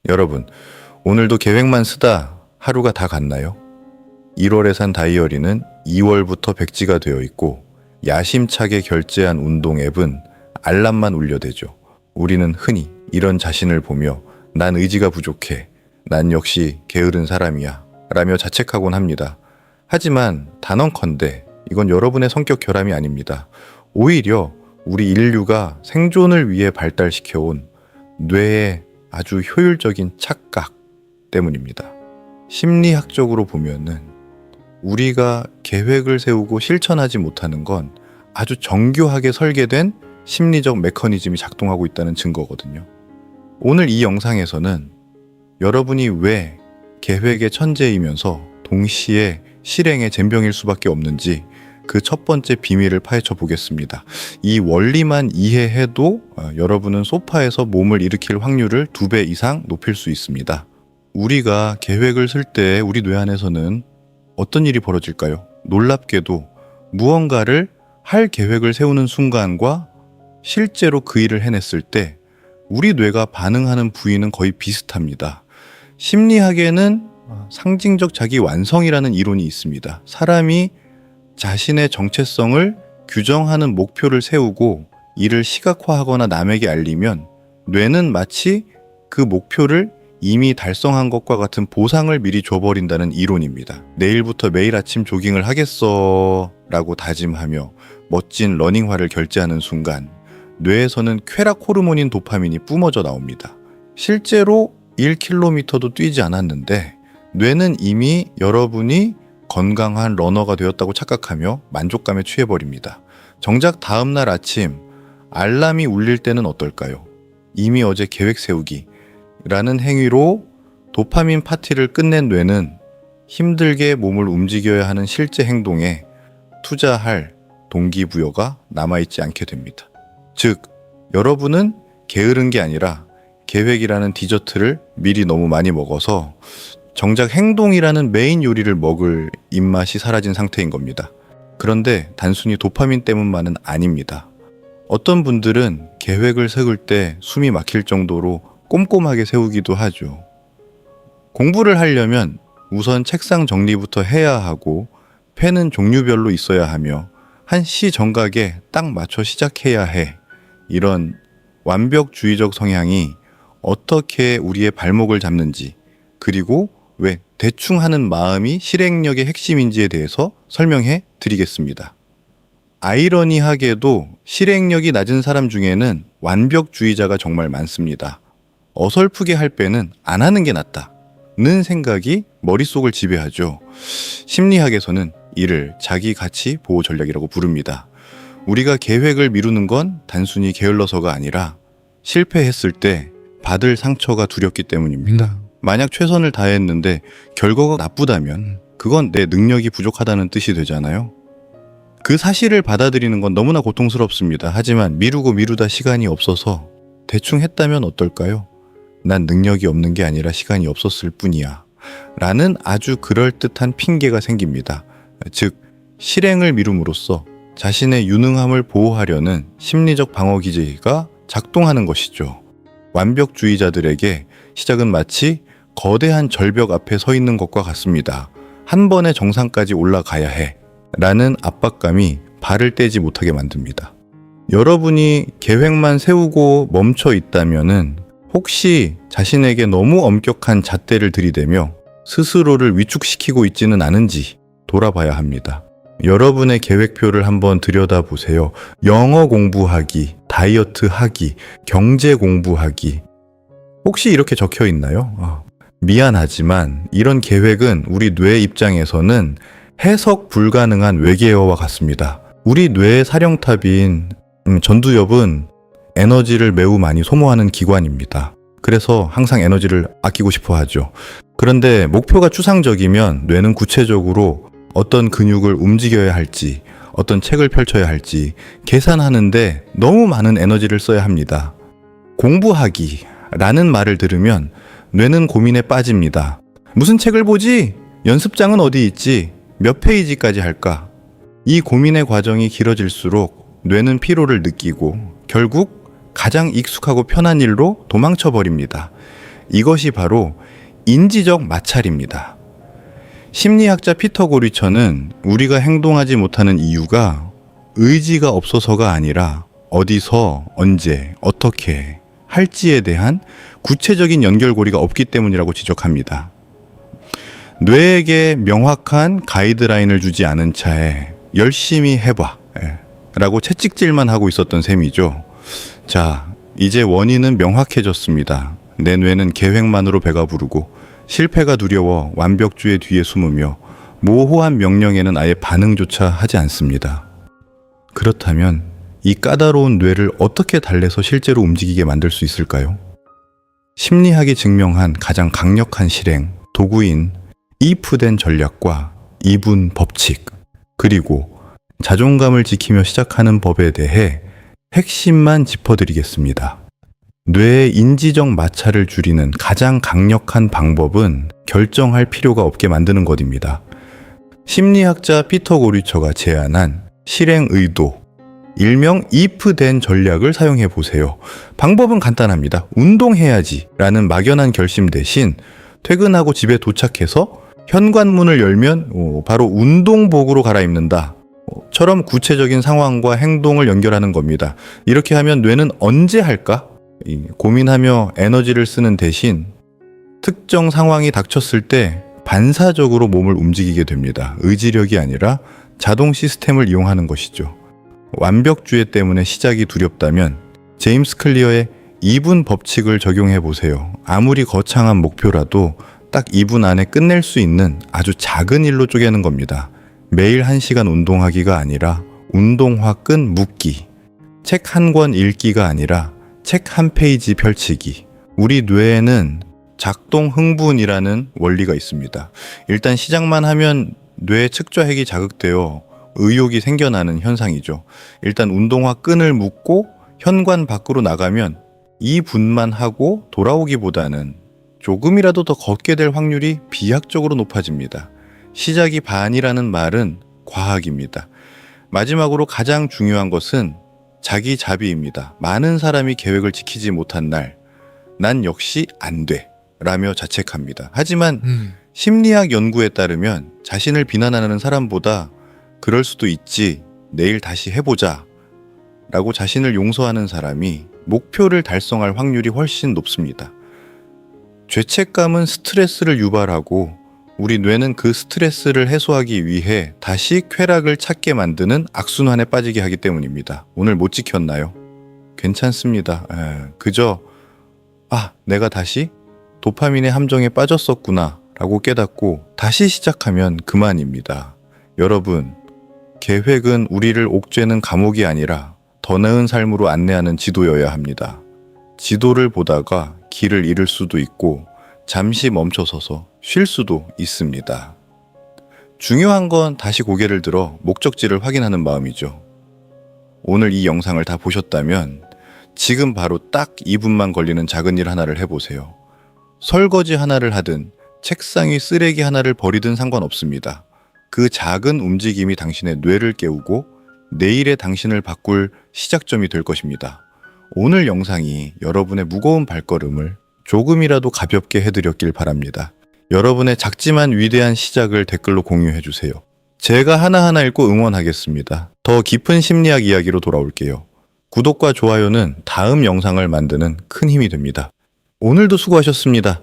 여러분, 오늘도 계획만 쓰다 하루가 다 갔나요? 1월에 산 다이어리는 2월부터 백지가 되어 있고 야심차게 결제한 운동 앱은 알람만 울려대죠. 우리는 흔히 이런 자신을 보며 난 의지가 부족해, 난 역시 게으른 사람이야 라며 자책하곤 합니다. 하지만 단언컨대 이건 여러분의 성격 결함이 아닙니다. 오히려 우리 인류가 생존을 위해 발달시켜온 뇌의 아주 효율적인 착각 때문입니다. 심리학적으로 보면은 우리가 계획을 세우고 실천하지 못하는 건 아주 정교하게 설계된 심리적 메커니즘이 작동하고 있다는 증거거든요. 오늘 이 영상에서는 여러분이 왜 계획의 천재이면서 동시에 실행의 젬병일 수밖에 없는지 그 첫 번째 비밀을 파헤쳐 보겠습니다. 이 원리만 이해해도 여러분은 소파에서 몸을 일으킬 확률을 2배 이상 높일 수 있습니다. 우리가 계획을 쓸 때 우리 뇌 안에서는 어떤 일이 벌어질까요? 놀랍게도 무언가를 할 계획을 세우는 순간과 실제로 그 일을 해냈을 때 우리 뇌가 반응하는 부위는 거의 비슷합니다. 심리학에는 상징적 자기 완성이라는 이론이 있습니다. 사람이 자신의 정체성을 규정하는 목표를 세우고 이를 시각화하거나 남에게 알리면 뇌는 마치 그 목표를 이미 달성한 것과 같은 보상을 미리 줘버린다는 이론입니다. 내일부터 매일 아침 조깅을 하겠어 라고 다짐하며 멋진 러닝화를 결제하는 순간 뇌에서는 쾌락 호르몬인 도파민이 뿜어져 나옵니다. 실제로 1km도 뛰지 않았는데 뇌는 이미 여러분이 건강한 러너가 되었다고 착각하며 만족감에 취해버립니다. 정작 다음날 아침 알람이 울릴 때는 어떨까요? 이미 어제 계획 세우기라는 행위로 도파민 파티를 끝낸 뇌는 힘들게 몸을 움직여야 하는 실제 행동에 투자할 동기부여가 남아있지 않게 됩니다. 즉, 여러분은 게으른 게 아니라 계획이라는 디저트를 미리 너무 많이 먹어서 정작 행동이라는 메인 요리를 먹을 입맛이 사라진 상태인 겁니다. 그런데 단순히 도파민 때문만은 아닙니다. 어떤 분들은 계획을 세울 때 숨이 막힐 정도로 꼼꼼하게 세우기도 하죠. 공부를 하려면 우선 책상 정리부터 해야 하고 펜은 종류별로 있어야 하며 한 시 정각에 딱 맞춰 시작해야 해. 이런 완벽주의적 성향이 어떻게 우리의 발목을 잡는지, 그리고 왜 대충 하는 마음이 실행력의 핵심인지에 대해서 설명해 드리겠습니다. 아이러니하게도 실행력이 낮은 사람 중에는 완벽주의자가 정말 많습니다. 어설프게 할 바에는 안 하는 게 낫다는 생각이 머릿속을 지배하죠. 심리학에서는 이를 자기 가치 보호 전략이라고 부릅니다. 우리가 계획을 미루는 건 단순히 게을러서가 아니라 실패했을 때 받을 상처가 두렵기 때문입니다. 만약 최선을 다했는데 결과가 나쁘다면 그건 내 능력이 부족하다는 뜻이 되잖아요. 그 사실을 받아들이는 건 너무나 고통스럽습니다. 하지만 미루다 시간이 없어서 대충 했다면 어떨까요? 난 능력이 없는 게 아니라 시간이 없었을 뿐이야 라는 아주 그럴듯한 핑계가 생깁니다. 즉, 실행을 미룸으로써 자신의 유능함을 보호하려는 심리적 방어 기제가 작동하는 것이죠. 완벽주의자들에게 시작은 마치 거대한 절벽 앞에 서 있는 것과 같습니다. 한 번에 정상까지 올라가야 해 라는 압박감이 발을 떼지 못하게 만듭니다. 여러분이 계획만 세우고 멈춰 있다면은 혹시 자신에게 너무 엄격한 잣대를 들이대며 스스로를 위축시키고 있지는 않은지 돌아봐야 합니다. 여러분의 계획표를 한번 들여다보세요. 영어 공부하기, 다이어트 하기, 경제 공부하기. 혹시 이렇게 적혀 있나요? 미안하지만 이런 계획은 우리 뇌 입장에서는 해석 불가능한 외계어와 같습니다. 우리 뇌의 사령탑인 전두엽은 에너지를 매우 많이 소모하는 기관입니다. 그래서 항상 에너지를 아끼고 싶어 하죠. 그런데 목표가 추상적이면 뇌는 구체적으로 어떤 근육을 움직여야 할지, 어떤 책을 펼쳐야 할지 계산하는데 너무 많은 에너지를 써야 합니다. 공부하기 라는 말을 들으면 뇌는 고민에 빠집니다. 무슨 책을 보지? 연습장은 어디 있지? 몇 페이지까지 할까? 이 고민의 과정이 길어질수록 뇌는 피로를 느끼고 결국 가장 익숙하고 편한 일로 도망쳐 버립니다. 이것이 바로 인지적 마찰입니다. 심리학자 피터 고리처는 우리가 행동하지 못하는 이유가 의지가 없어서가 아니라 어디서, 언제, 어떻게 할지에 대한 구체적인 연결고리가 없기 때문이라고 지적합니다. 뇌에게 명확한 가이드라인을 주지 않은 차에 열심히 해봐 라고 채찍질만 하고 있었던 셈이죠. 자, 이제 원인은 명확해졌습니다. 내 뇌는 계획만으로 배가 부르고 실패가 두려워 완벽주의 뒤에 숨으며 모호한 명령에는 아예 반응조차 하지 않습니다. 그렇다면 이 까다로운 뇌를 어떻게 달래서 실제로 움직이게 만들 수 있을까요? 심리학이 증명한 가장 강력한 실행, 도구인 if된 전략과 이분 법칙, 그리고 자존감을 지키며 시작하는 법에 대해 핵심만 짚어드리겠습니다. 뇌의 인지적 마찰을 줄이는 가장 강력한 방법은 결정할 필요가 없게 만드는 것입니다. 심리학자 피터 고리처가 제안한 실행 의도, 일명 if된 전략을 사용해 보세요. 방법은 간단합니다. 운동해야지 라는 막연한 결심 대신 퇴근하고 집에 도착해서 현관문을 열면 바로 운동복으로 갈아입는다 처럼 구체적인 상황과 행동을 연결하는 겁니다. 이렇게 하면 뇌는 언제 할까? 고민하며 에너지를 쓰는 대신 특정 상황이 닥쳤을 때 반사적으로 몸을 움직이게 됩니다. 의지력이 아니라 자동 시스템을 이용하는 것이죠. 완벽주의 때문에 시작이 두렵다면 제임스 클리어의 2분 법칙을 적용해 보세요. 아무리 거창한 목표라도 딱 2분 안에 끝낼 수 있는 아주 작은 일로 쪼개는 겁니다. 매일 1시간 운동하기가 아니라 운동화 끈 묶기, 책 한 권 읽기가 아니라 책 한 페이지 펼치기. 우리 뇌에는 작동 흥분이라는 원리가 있습니다. 일단 시작만 하면 뇌 측좌핵이 자극되어 의욕이 생겨나는 현상이죠. 일단 운동화 끈을 묶고 현관 밖으로 나가면 2분만 하고 돌아오기보다는 조금이라도 더 걷게 될 확률이 비약적으로 높아집니다. 시작이 반이라는 말은 과학입니다. 마지막으로 가장 중요한 것은 자기 자비입니다. 많은 사람이 계획을 지키지 못한 날, 난 역시 안 돼 라며 자책합니다. 하지만 심리학 연구에 따르면 자신을 비난하는 사람보다 그럴 수도 있지, 내일 다시 해보자 라고 자신을 용서하는 사람이 목표를 달성할 확률이 훨씬 높습니다. 죄책감은 스트레스를 유발하고 우리 뇌는 그 스트레스를 해소하기 위해 다시 쾌락을 찾게 만드는 악순환에 빠지게 하기 때문입니다. 오늘 못 지켰나요? 괜찮습니다. 그저 내가 다시 도파민의 함정에 빠졌었구나 라고 깨닫고 다시 시작하면 그만입니다. 여러분, 계획은 우리를 옥죄는 감옥이 아니라 더 나은 삶으로 안내하는 지도여야 합니다. 지도를 보다가 길을 잃을 수도 있고 잠시 멈춰서서 쉴 수도 있습니다. 중요한 건 다시 고개를 들어 목적지를 확인하는 마음이죠. 오늘 이 영상을 다 보셨다면 지금 바로 딱 2분만 걸리는 작은 일 하나를 해보세요. 설거지 하나를 하든 책상 위 쓰레기 하나를 버리든 상관없습니다. 그 작은 움직임이 당신의 뇌를 깨우고 내일의 당신을 바꿀 시작점이 될 것입니다. 오늘 영상이 여러분의 무거운 발걸음을 조금이라도 가볍게 해드렸길 바랍니다. 여러분의 작지만 위대한 시작을 댓글로 공유해주세요. 제가 하나하나 읽고 응원하겠습니다. 더 깊은 심리학 이야기로 돌아올게요. 구독과 좋아요는 다음 영상을 만드는 큰 힘이 됩니다. 오늘도 수고하셨습니다.